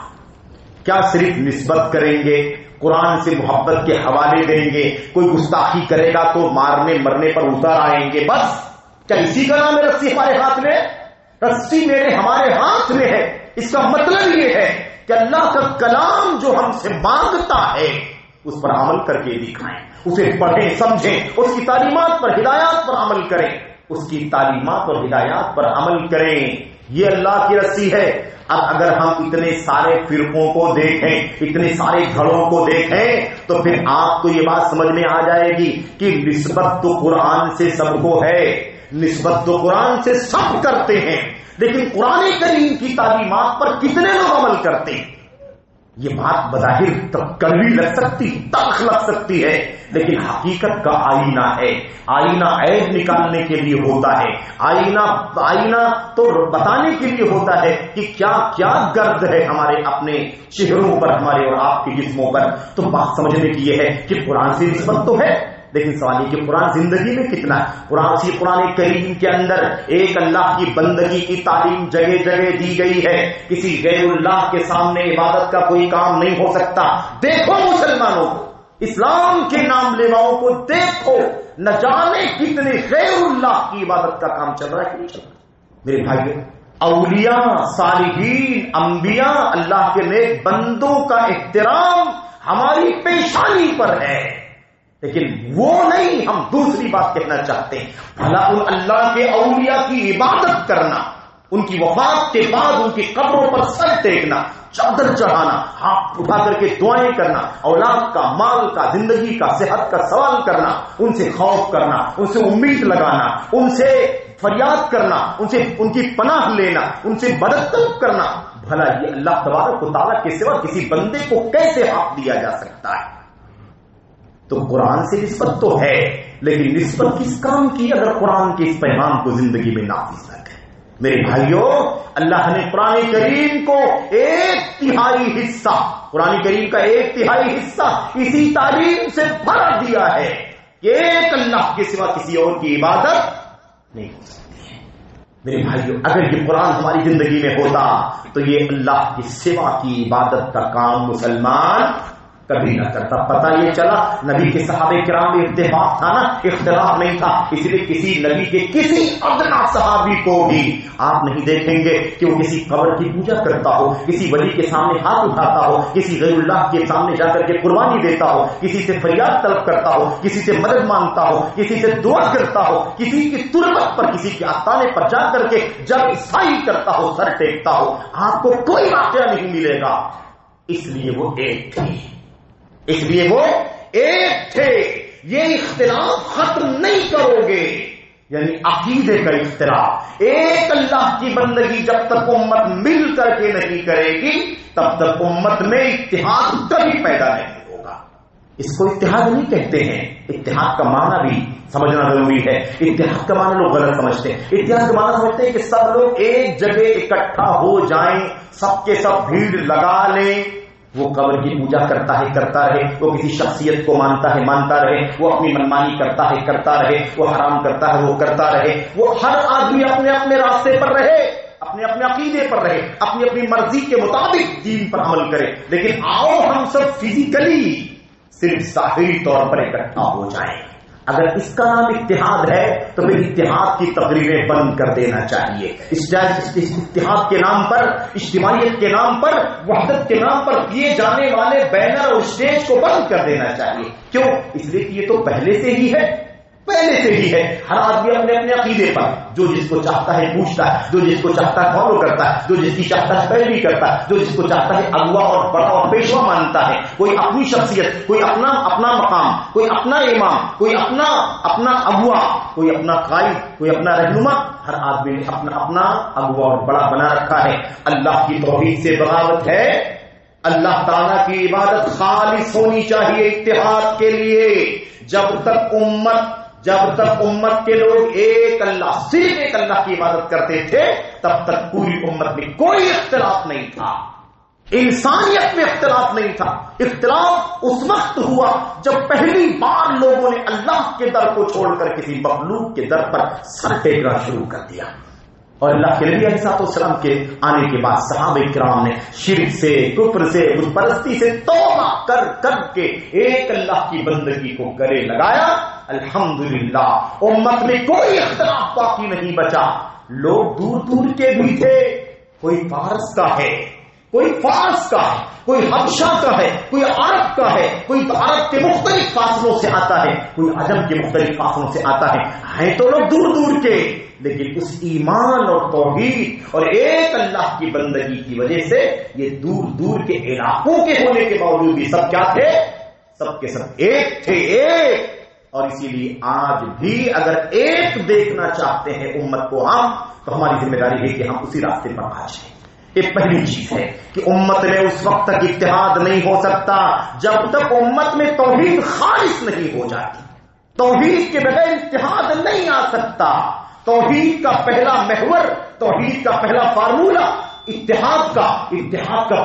کیا صرف نسبت کریں گے، قرآن سے محبت کے حوالے دیں گے، کوئی گستاخی کرے گا تو مارنے مرنے پر اتر آئیں گے، بس؟ کیا اسی کا نام ہے رسی ہمارے ہاتھ میں؟ رسی میرے ہمارے ہاتھ میں ہے، اس کا مطلب یہ ہے کہ اللہ کا کلام جو ہم سے مانگتا ہے اس پر عمل کر کے دکھائیں، اسے پڑھیں سمجھیں، اس کی تعلیمات پر ہدایات پر عمل کریں، اس کی تعلیمات اور ہدایات پر عمل کریں، یہ اللہ کی رسی ہے۔ اب اگر ہم اتنے سارے فرقوں کو دیکھیں، اتنے سارے گھروں کو دیکھیں، تو پھر آپ کو یہ بات سمجھ میں آ جائے گی کہ نسبت تو قرآن سے سب کو ہے، نسبت تو قرآن سے سب کرتے ہیں، لیکن قرآن کریم کی تعلیمات پر کتنے لوگ عمل کرتے ہیں؟ یہ بات بظاہر کڑوی لگ سکتی، تلخ لگ سکتی ہے، لیکن حقیقت کا آئینہ ہے۔ آئینہ عیب نکالنے کے لیے ہوتا ہے، آئینہ تو بتانے کے لیے ہوتا ہے کہ کیا کیا گرد ہے ہمارے اپنے چہروں پر، ہمارے اور آپ کے جسموں پر۔ تو بات سمجھنے کی یہ ہے کہ قرآن سے نسبت تو ہے، لیکن سوال یہ کہ قرآن زندگی میں کتنا ہے؟ قرآن کریم کے اندر ایک اللہ کی بندگی کی تعلیم جگہ جگہ دی گئی ہے، کسی غیر اللہ کے سامنے عبادت کا کوئی کام نہیں ہو سکتا۔ دیکھو مسلمانوں کو، اسلام کے نام لیواؤں کو دیکھو، نہ جانے کتنے غیر اللہ کی عبادت کا کام چل رہا ہے کہ نہیں چل رہا۔ میرے بھائیو، اولیاء، صالحین، انبیاء، اللہ کے نیک بندوں کا احترام ہماری پیشانی پر ہے، لیکن وہ نہیں، ہم دوسری بات کہنا چاہتے ہیں۔ بھلا ان اللہ کے اولیاء کی عبادت کرنا، ان کی وفات کے بعد ان کی قبروں پر سر ٹیکنا، چادر چڑھانا، ہاتھ اٹھا کر کے دعائیں کرنا، اولاد کا، مال کا، زندگی کا، صحت کا سوال کرنا، ان سے خوف کرنا، ان سے امید لگانا، ان سے فریاد کرنا، ان کی پناہ لینا، ان سے مدد طلب کرنا، بھلا یہ اللہ تبارک و تعالیٰ کے سوا کسی بندے کو کیسے حق دیا جا سکتا ہے؟ تو قرآن سے نسبت تو ہے، لیکن نسبت کس کام کی اگر قرآن کے اس پیغام کو زندگی میں نافذ نہ کرے؟ میرے بھائیوں، اللہ نے قرآن کریم کو 1/3 حصہ، قرآن کریم کا 1/3 حصہ اسی تعلیم سے بھر دیا ہے کہ ایک اللہ کے سوا کسی اور کی عبادت نہیں ہو سکتی ہے۔ میرے بھائیوں، اگر یہ قرآن ہماری زندگی میں ہوتا تو یہ اللہ کے سوا کی عبادت کا کام مسلمان کبھی نہ کرتا۔ پتہ یہ چلا نبی کے صحابہ کرام میں اتفاق تھا نا، اختلاف نہیں تھا، اس لیے کسی نبی کے کسی ادنا صحابی کو بھی آپ نہیں دیکھیں گے کہ وہ کسی قبر کی پوجا کرتا ہو، کسی ولی کے سامنے ہاتھ اٹھاتا ہو، کسی غیر اللہ کے سامنے جا کر کے قربانی دیتا ہو، کسی سے فریاد طلب کرتا ہو، کسی سے مدد مانگتا ہو، کسی سے دعا کرتا ہو، کسی کی تربت پر، کسی کے آستانے پر جا کر کے جب عیسائی کرتا ہو، سر ٹیکتا ہو۔ آپ کو کوئی واقعہ نہیں ملے گا، اس لیے وہ ایک تھے، اس لیے وہ ایک تھے۔ یہ اختلاف ختم نہیں کرو گے، یعنی عقیدے کا اختلاف، ایک اللہ کی بندگی جب تک امت مل کر کے نہیں کرے گی تب تک امت میں اتحاد کبھی پیدا نہیں ہوگا۔ اس کو اتحاد نہیں کہتے ہیں، اتحاد کا معنی بھی سمجھنا ضروری ہے۔ اتحاد کا معنی لوگ غلط سمجھتے ہیں، اتحاد کا معنی سمجھتے ہیں کہ سب لوگ ایک جگہ اکٹھا ہو جائیں، سب کے سب بھیڑ لگا لیں، وہ قبر کی پوجا کرتا ہے کرتا رہے، وہ کسی شخصیت کو مانتا ہے مانتا رہے، وہ اپنی منمانی کرتا ہے کرتا رہے، وہ حرام کرتا ہے وہ کرتا رہے، وہ ہر آدمی اپنے اپنے راستے پر رہے، اپنے اپنے عقیدے پر رہے، اپنی اپنی مرضی کے مطابق دین پر عمل کرے۔ لیکن آؤ ہم سب فزیکلی صرف ظاہری طور پر اکٹھا ہو جائیں۔ اگر اس کا نام اتحاد ہے تو پھر اتحاد کی تقریریں بند کر دینا چاہیے۔ اس اتحاد کے نام پر، اجتماعیت کے نام پر، وحدت کے نام پر کیے جانے والے بینر اور اسٹیج کو بند کر دینا چاہیے۔ کیوں؟ اس لیے کہ یہ تو پہلے سے ہی ہے، پہلے سے ہی ہے۔ ہر آدمی اپنے اپنے عقیدے پر جو جس کو چاہتا ہے پوچھتا ہے، جو جس کو چاہتا ہے فالو کرتا ہے، جو جس کی چاہتا ہے پیروی کرتا ہے، جو جس کو چاہتا ہے اغوا اور بڑا اور پیشوا مانتا ہے۔ کوئی اپنی شخصیت، کوئی اپنا مقام، کوئی اپنا امام، کوئی اپنا اغوا، کوئی اپنا قائد، کوئی اپنا رہنما۔ ہر آدمی نے اپنا اغوا اور بڑا بنا رکھا ہے۔ اللہ کی توحید سے بغاوت ہے، اللہ تعالیٰ کی عبادت خالص ہونی چاہیے اتحاد کے لیے. جب تک امت کے لوگ ایک اللہ، صرف ایک اللہ کی عبادت کرتے تھے، تب تک پوری امت میں کوئی اختلاف نہیں تھا، انسانیت میں اختلاف نہیں تھا. اختلاف اس وقت ہوا جب پہلی بار لوگوں نے اللہ کے در کو چھوڑ کر کسی مخلوق کے در پر سر ٹیکنا شروع کر دیا. اور اللہ کے نبی علیہ السلام کے آنے کے بعد صحابہ کرام نے شرک سے، کفر سے، بت پرستی سے توبہ کر کے ایک اللہ کی بندگی کو گلے لگایا. الحمدللہ امت میں کوئی اختلاف باقی نہیں بچا. لوگ دور دور کے بھی تھے، کوئی فارس کا ہے، کوئی فارس کا ہے، کوئی حبشہ کا ہے، کوئی عرب کا ہے، کوئی عرب کے مختلف فاصلوں سے آتا ہے، کوئی عجم کے مختلف فاصلوں سے آتا ہے. ہیں تو لوگ دور دور کے، لیکن اس ایمان اور توحید اور ایک اللہ کی بندگی کی وجہ سے یہ دور دور کے علاقوں کے ہونے کے باوجود بھی سب کیا تھے؟ سب کے سب ایک تھے، ایک. اور اسی لیے آج بھی اگر ایک دیکھنا چاہتے ہیں امت کو ہم، تو ہماری ذمہ داری ہے کہ ہم اسی راستے پر آ جائیں. یہ پہلی چیز ہے کہ امت میں اس وقت تک اتحاد نہیں ہو سکتا جب تک امت میں توحید خالص نہیں ہو جاتی. توحید کے بغیر اتحاد نہیں آ سکتا. توحید کا پہلا محور، توحید کا پہلا فارمولہ اتحاد کا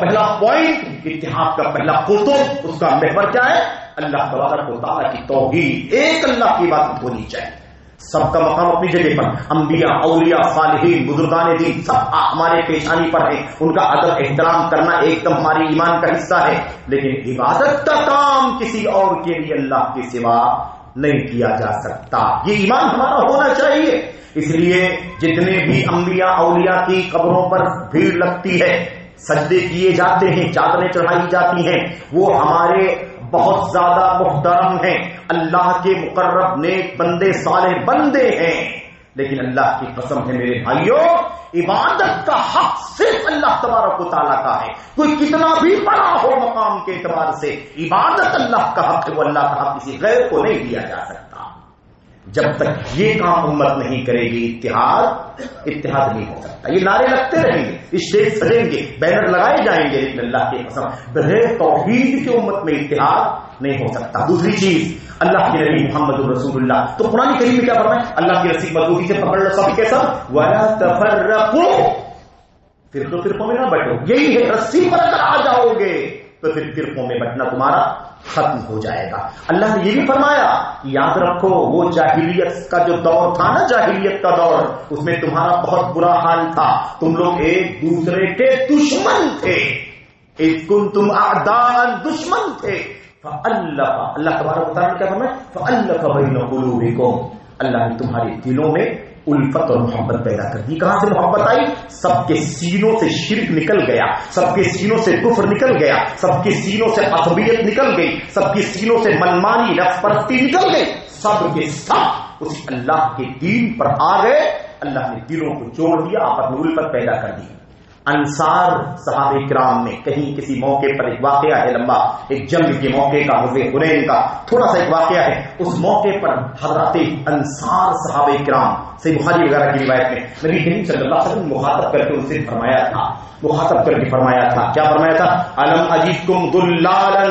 پہلا پوائنٹ، اتحاد کا پہلا قطب، اس کا محور کیا ہے؟ اللہ تبارک و تعالیٰ کی توحید، ایک اللہ کی بات ہونی چاہیے. سب کا مقام اپنی جگہ پر، انبیاء، اولیاء، صالحین، بزرگان دین سب ہمارے پیشانی پر ہیں. ان کا ادب احترام کرنا ایک دم ہماری ایمان کا حصہ ہے. لیکن عبادت کا کام کسی اور کے لیے اللہ کے سوا نہیں کیا جا سکتا. یہ ایمان ہمارا ہونا چاہیے. اس لیے جتنے بھی انبیاء اولیاء کی قبروں پر بھیڑ لگتی ہے، سجدے کیے جاتے ہیں، چادریں چڑھائی جاتی ہیں، وہ ہمارے بہت زیادہ محترم ہیں، اللہ کے مقرب نیک بندے، صالح بندے ہیں. لیکن اللہ کی قسم ہے میرے بھائیوں، عبادت کا حق صرف اللہ تبارک و تعالیٰ کا ہے. کوئی کتنا بھی بڑا ہو مقام کے اعتبار سے، عبادت اللہ کا حق ہے، وہ اللہ کا حق کسی غیر کو نہیں دیا جا سکتا. جب تک یہ کام امت نہیں کرے گی، اتحاد نہیں ہو سکتا. یہ نعرے لگتے رہیں گے، اسٹیج سجیں گے، بینر لگائے جائیں گے، لیکن اللہ کی قسم بغیر توحید کی امت میں اتحاد نہیں ہو سکتا. دوسری چیز، اللہ کے نبی محمد رسول اللہ، تو قرآن کریم میں کیا فرمایا؟ اللہ کی رسی مضبوطی سے پکڑ لو سب کے سب، وَلَا تَفَرَّقُوا، فرقوں میں نہ بٹو. یہی ہے، رسی پر اگر آ جاؤ گے تو پھر فرقوں میں بٹنا تمہارا ختم ہو جائے گا. اللہ نے یہ بھی فرمایا، یاد رکھو وہ جاہلیت کا جو دور تھا نا، جاہلیت کا دور، اس میں تمہارا بہت برا حال تھا. تم لوگ ایک دوسرے کے دشمن تھے. اذ کنتم اعداء، دشمن تھے. فألف، اللہ تبارک و تعالیٰ نے کیا فرمایا؟ فألف بین قلوبکم، اللہ نے تمہارے دلوں میں الفت اور محبت پیدا کر دی. کہاں سے محبت آئی؟ سب کے سینوں سے شرک نکل گیا، سب کے سینوں سے کفر نکل گیا، سب کے سینوں سے عصبیت نکل گئی، سب کے سینوں سے منمانی نفس پرستی نکل گئی. سب کے سب اس اللہ کے دین پر آ گئے. اللہ نے دلوں کو جوڑ دیا، آپس میں الفت پیدا کر دی. انصار صحابہ کرام میں کہیں کسی موقع پر ایک واقعہ ہے لمبا، ایک جنگ کے موقع کا، غزوہ حنین کا تھوڑا سا ایک واقعہ ہے. اس موقع پر حضرات انصار صحابہ کرام سے بخاری وغیرہ کی روایت میں نبی کریم صلی اللہ علیہ وسلم مخاطب کر کے ان سے فرمایا تھا، کیا فرمایا تھا؟ الم اجدکم ضلالا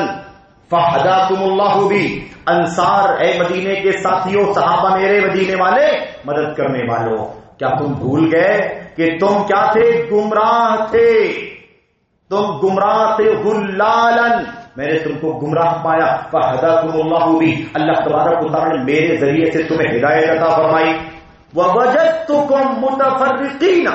فہداکم اللہ بی، انصار، اے مدینے کے ساتھیوں، صحابہ میرے مدینے والے، مدد کرنے والوں، کیا تم بھول گئے کہ تم کیا تھے؟ گمراہ تھے. تم گمراہ تھے. ضلالن، میں نے تم کو گمراہ پایا. فہداکم اللہ بی، اللہ تبارک و تعالیٰ نے میرے ذریعے سے تمہیں ہدایت عطا فرمائی. ووجدتکم متفرقین،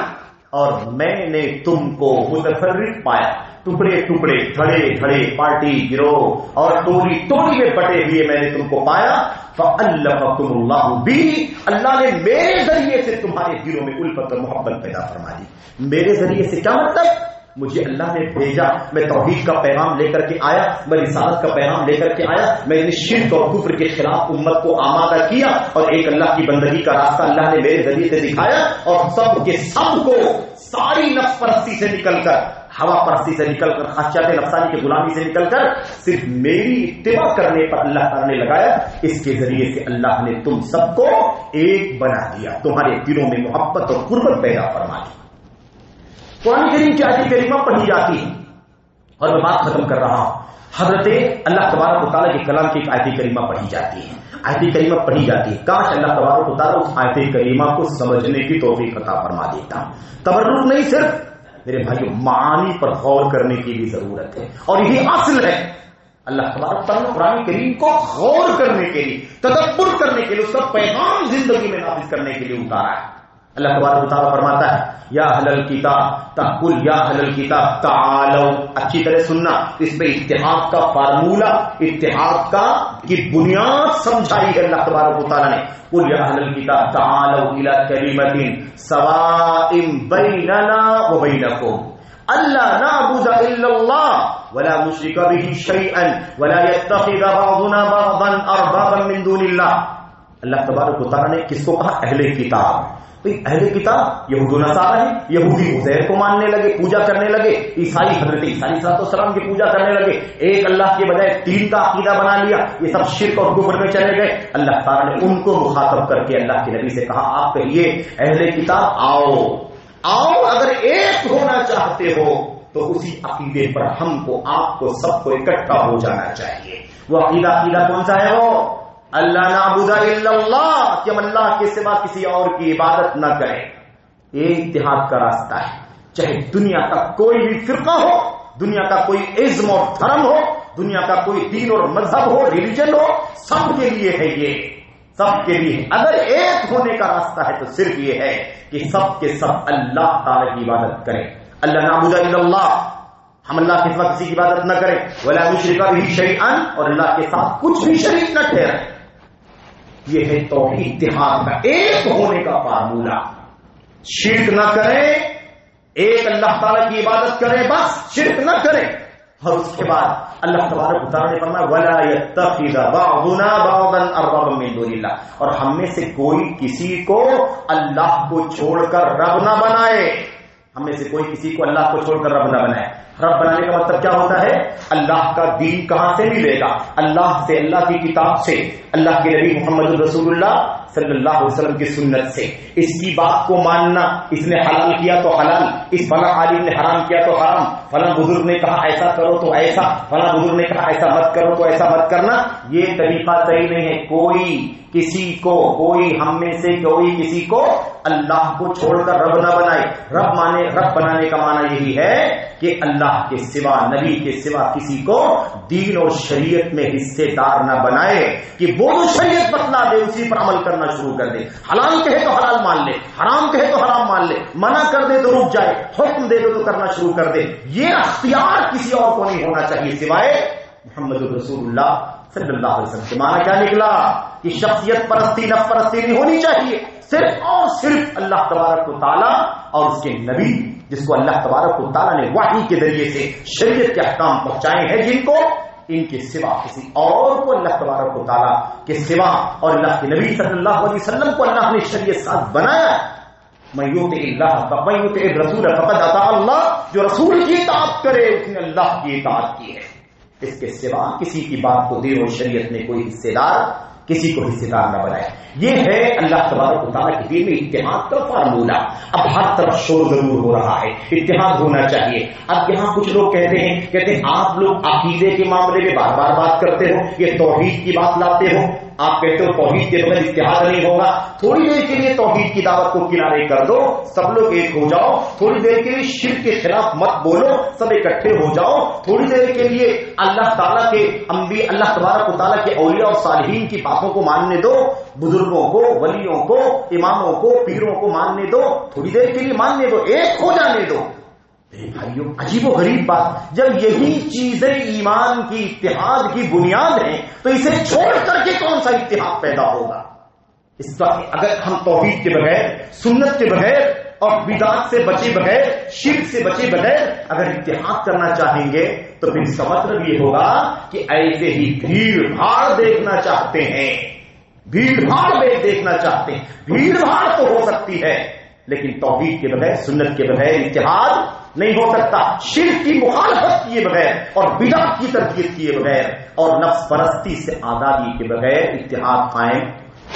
اور میں نے تم کو متفرق پایا، ٹکڑے ٹکڑے، دھڑے دھڑے، پارٹی، گروہ اور ٹولی ٹولی میں بٹے ہوئے میں نے تم کو پایا. فَأَلَّفَكُمُ اللَّهُ بِي، اللہ نے میرے ذریعے سے تمہارے دلوں میں الفت اور محبت پیدا فرما دی. میرے ذریعے سے کیا مطلب؟ مجھے اللہ نے بھیجا، میں توحید کا پیغام لے کر کے آیا، میں رسالت کا پیغام لے کر کے آیا، میں نے شرک اور کفر کے خلاف امت کو آمادہ کیا، اور ایک اللہ کی بندگی کا راستہ اللہ نے میرے ذریعے سے دکھایا. اور سب کے سب کو ساری نفس پرستی سے نکل کر، ہوا پرستی سے نکل کر، خواہشات نفسانی کی غلامی سے نکل کر صرف میری اتباع کرنے پر اللہ تعالیٰ نے لگایا. اس کے ذریعے سے اللہ نے تم سب کو ایک بنا دیا، تمہارے دلوں میں محبت اور قربت پیدا فرما دی. قرآن کریم کی آیت کریمہ پڑھی جاتی ہے، اور میں بات ختم کر رہا ہوں. حضرت اللہ تبارک و تعالیٰ کے کلام کی ایک آیت کریمہ پڑھی جاتی ہے. آیت کریمہ پڑھی جاتی ہے. کاش اللہ تبارک و تعالیٰ اس آیت کریمہ کو سمجھنے کی توفیق عطا فرما دیتا. تبرک نہیں، صرف میرے بھائیو معانی پر غور کرنے کی بھی ضرورت ہے، اور یہی اصل ہے. اللہ تبارک و تعالیٰ نے قرآن کریم کو غور کرنے کے لیے، تدبر کرنے کے لیے، اس کا پیغام زندگی میں نافذ کرنے کے لیے اتارا ہے. اللہ تبارک و تعالیٰ فرماتا ہے یا اہل الکتاب تقل یا اہل الکتاب تعالوا. اچھی طرح سننا، اس پہ اتحاد کا فارمولہ، اتحاد کا کی بنیاد سمجھائی ہے اللہ تبارک و تعالیٰ نے. قل یا اہل الکتاب تعالوا الی کلمۃ سواء بیننا وبینکم الا نعبد الا اللہ ولا نشرک به شیئا ولا يتخذ بعضنا بعضا اربابا من دون اللہ. اللہ تبارک و تعالیٰ نے کس کو کہا؟ اہل کتاب. اہل کتاب یہود و نصارہ ہیں. یہودی عزیر کو ماننے لگے، پوجا کرنے لگے. عیسائی حضرت عیسیٰ علیہ السلام کی پوجا کرنے لگے. ایک اللہ کے بجائے تین کا عقیدہ بنا لیا. یہ سب شرک اور کفر میں چلے گئے. اللہ تعالیٰ نے ان کو مخاطب کر کے اللہ کے نبی سے کہا آپ کہیے اہل کتاب آؤ، اگر ایک ہونا چاہتے ہو تو اسی عقیدے پر ہم کو، آپ کو، سب کو اکٹھا ہو جانا چاہیے. وہ عقیدہ کون سا ہے؟ وہ اللہ نعبد الا اللہ، کہ ہم اللہ کے سوا کسی اور کی عبادت نہ کریں. یہ اتحاد کا راستہ ہے. چاہے دنیا کا کوئی بھی فرقہ ہو، دنیا کا کوئی ازم اور دھرم ہو، دنیا کا کوئی دین اور مذہب ہو، ریلیجن ہو، سب کے لیے ہے. یہ سب کے لیے اگر ایک ہونے کا راستہ ہے تو صرف یہ ہے کہ سب کے سب اللہ تعالی کی عبادت کریں. اللہ نعبد الا اللہ، ہم اللہ کے سوا کسی کی عبادت نہ کریں. ولا نشرک به شیئا، اور اللہ کے ساتھ کچھ بھی شریک نہ ٹھہرائیں. یہ ہے توحید، اتحاد کا، ایک ہونے کا فارمولہ. شرک نہ کریں، ایک اللہ تعالیٰ کی عبادت کریں، بس شرک نہ کریں. اور اس کے بعد اللہ تبارک و تعالیٰ نے فرمایا وَلَا يَتَّخِذَ بَعْضُنَا بَعْضًا أَرْبَابًا مِّن دُونِ اللَّهِ، اور ہم میں سے کوئی کسی کو اللہ کو چھوڑ کر رب نہ بنائے. ہم میں سے کوئی کسی کو اللہ کو چھوڑ کر رب نہ بنائے. رب بنانے کا مطلب کیا ہوتا ہے؟ اللہ کا دین کہاں سے ملے گا؟ اللہ سے، اللہ کی کتاب سے، اللہ کے نبی محمد رسول اللہ صلی اللہ علیہ وسلم کی سنت سے. اس کی بات کو ماننا، اس نے حلال کیا تو حلال، اس فلاں عالم نے حرام کیا تو حرام، فلاں بزرگ نے کہا ایسا کرو تو ایسا، فلاں بزرگ نے کہا ایسا مت کرو تو ایسا مت کرنا، یہ طریقہ صحیح نہیں ہے. کوئی ہم میں سے کوئی کسی کو اللہ کو چھوڑ کر رب نہ بنائے. رب بنانے کا معنی یہی ہے کہ اللہ کے سوا، نبی کے سوا کسی کو دین اور شریعت میں حصے دار نہ بنائے، کہ وہ جو شریعت بتلا دے اسی پر عمل کرنا شروع کر دے. حلال کہے تو حلال مان لے، حرام کہے تو حرام مان لے، منع کر دے تو رک جائے، حکم دے دو تو کرنا شروع کر دے. یہ اختیار کسی اور کو نہیں ہونا چاہیے سوائے محمد رسول اللہ صلی اللہ علیہ وسلم. کے معنی کیا نکلا؟ کہ شخصیت پرستی، نفس پرستی نہیں ہونی چاہیے. صرف اور صرف اللہ تبارک و تعالیٰ اور اس کے نبی، جس کو اللہ تبارک و تعالیٰ نے وحی کے ذریعے سے شریعت کے احکام پہنچائے ہیں، جن کو ان کے سوا کسی اور کو اللہ تبارک و تعالیٰ کے سوا اور اللہ کے نبی صلی اللہ علیہ وسلم کو اللہ نے شریعت ساز بنایا. من یطع اللہ من یطع الرسول فقد اطاع اللہ، جو رسول کی اطاعت کرے اس نے اللہ کی اطاعت کی ہے. اس کے سوا کسی کی بات کو دین اور شریعت میں کوئی حصے دار، کسی کو حصے دار نہ بنائے. یہ ہے اللہ تبارک و تعالیٰ کے دین میں اتحاد کا فارمولہ. اب ہر طرف شور ضرور ہو رہا ہے، اتحاد ہونا چاہیے. اب یہاں کچھ لوگ کہتے ہیں آپ لوگ عقیدے کے معاملے میں بار بار بات کرتے ہو، یہ توحید کی بات لاتے ہو، آپ کہتے ہو توحید کے بغیر اتحاد نہیں ہوگا. تھوڑی دیر کے لیے توحید کی دعوت کو کنارے کر دو، سب لوگ ایک ہو جاؤ. تھوڑی دیر کے لیے شرک کے خلاف مت بولو، سب اکٹھے ہو جاؤ. تھوڑی دیر کے لیے اللہ تعالیٰ کے انبیاء، اللہ تبارک و تعالیٰ کے اولیاء اور صالحین کی باتوں کو ماننے دو، بزرگوں کو، ولیوں کو، اماموں کو، پیروں کو ماننے دو. تھوڑی دیر کے لیے ماننے دو، ایک ہو جانے دو. بھائیوں، عجیب و غریب بات، جب یہی چیزیں ایمان کی، اتحاد کی بنیاد ہیں تو اسے چھوڑ کر کے کون سا اتحاد پیدا ہوگا؟ اس کا اگر ہم توحید کے بغیر، سنت کے بغیر اور بدعت سے بچے بغیر، شرک سے بچے بغیر اگر اتحاد کرنا چاہیں گے تو پھر اس کا مطلب یہ ہوگا کہ ایسے ہی بھیڑ بھاڑ دیکھنا چاہتے ہیں. بھیڑ بھاڑ میں دیکھنا چاہتے ہیں. بھیڑ بھاڑ تو ہو سکتی ہے لیکن توحید کے بغیر، سنت کے بغیر اتحاد نہیں ہو سکتا. شرک کی مخالفت کیے بغیر اور بدعت کی تربیت کیے بغیر اور نفس پرستی سے آزادی کے بغیر اتحاد قائم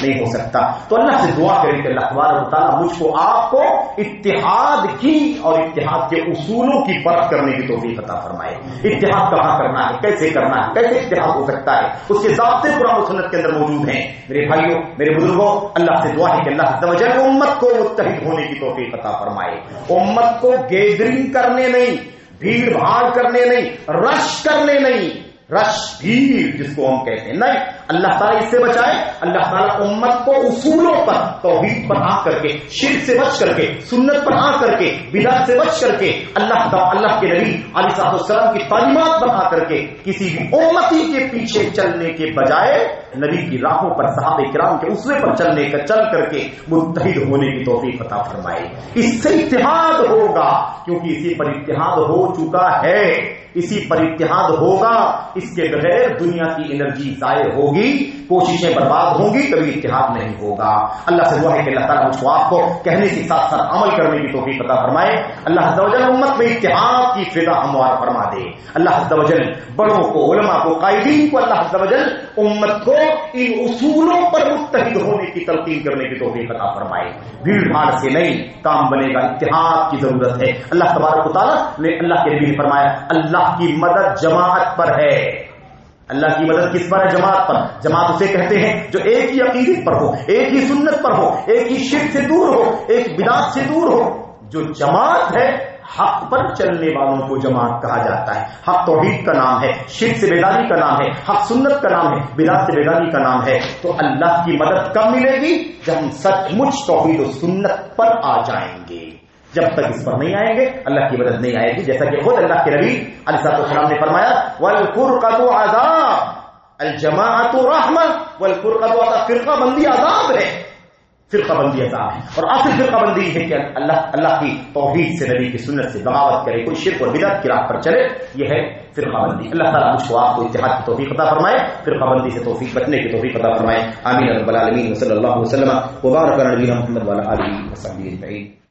نہیں ہو سکتا. تو اللہ سے دعا کریں کہ اللہ تبارک و تعالیٰ مجھ کو آپ کو اتحاد کی اور اتحاد کے اصولوں کی پرکھ کرنے کی توفیق عطا فرمائے. اتحاد کہاں کرنا ہے, کیسے کرنا ہے, کیسے اتحاد ہو سکتا ہے, اس کے ضابطے قرآن و سنت کے اندر موجود ہیں. میرے بھائیوں, میرے بزرگوں, اللہ سے دعا ہے کہ اللہ عز و جل امت کو متحد ہونے کی توفیق عطا فرمائے. امت کو گیدرنگ کرنے نہیں, بھیڑ بھاڑ کرنے نہیں, رش کرنے نہیں, رش بھیڑ جس کو ہم کہتے ہیں نہیں, اللہ تعالیٰ اس سے بچائے. اللہ تعالیٰ امت کو اصولوں پر, توحید پر آ کر کے, شرک سے بچ کر کے, سنت پر آ کر کے, بدعت سے بچ کر کے, اللہ کے نبی علیہ الصلوۃ والسلام کی تعلیمات پر آ کر کے کسی بھی امتی کے پیچھے چلنے کے بجائے نبی کی راہوں پر, صحابہ کرام کے اسوے پر چل کر کے متحد ہونے کی توفیق عطا فرمائے. اس سے اتحاد ہوگا, کیونکہ اسی پر اتحاد ہو چکا ہے, اسی پر اتحاد ہوگا. اس کے بغیر دنیا کی انرجی ضائع ہوگی, کوششیں برباد ہوں گی, کبھی اتحاد نہیں ہوگا. اللہ سے دعا ہے کہ اللہ تعالیٰ مجھ کو آپ کو کہنے کے ساتھ ساتھ عمل کرنے کی توفیق عطا فرمائے. اللہ عز و جل امت میں اتحاد کی فضا ہموار فرما دے. اللہ عز و جل بڑوں کو, علماء کو, قائدین کو اللہ عز و جل امت کو ان اصولوں پر متحد ہونے کی تلقین کرنے کی توفیق عطا فرمائے. بھیڑ بھاڑ سے نہیں کام بنے گا, اتحاد کی ضرورت ہے. اللہ تبارک و تعالیٰ نے اللہ کے نبی نے فرمایا اللہ کی مدد جماعت پر ہے. اللہ کی مدد کس پر ہے؟ جماعت پر. جماعت اسے کہتے ہیں جو ایک ہی عقیدت پر ہو, ایک ہی سنت پر ہو, ایک ہی شرک سے دور ہو, ایک بدعت سے دور ہو. جو جماعت ہے حق پر چلنے والوں کو جماعت کہا جاتا ہے. حق توحید کا نام ہے, شرک سے بیداری کا نام ہے, حق سنت کا نام ہے, بدعت سے بیداری کا نام ہے. تو اللہ کی مدد کب ملے گی؟ جب ہم سچ مچ توحید و سنت پر آ جائیں گے. جب تک اس پر نہیں آئیں گے اللہ کی مدد نہیں آئے گی. جیسا کہ خود اللہ کے نبی علیہ الصلوۃ والسلام نے فرمایا والفرقۃ عذاب الجماعۃ رحمہ والفرقۃ عذاب, فرقہ بندی عذاب ہے, فرقہ بندی عذاب ہے. اور آخر فرقہ بندی ہے کہ اللہ کی توحید سے, نبی کی سنت سے بغاوت کرے, کوئی شرک اور بدعت کی راہ پر چلے, یہ ہے فرقہ بندی. اللہ تعالیٰ مجھ کو آپ کو اتحاد کی توفیق عطا فرمائے, فرقہ بندی سے توفیق بچنے کی توفیق عطا فرمائے. آمین رب العالمین. صلی اللہ وسلم وبارک علی نبینا محمد وعلی آلہ وصحبہ اجمعین.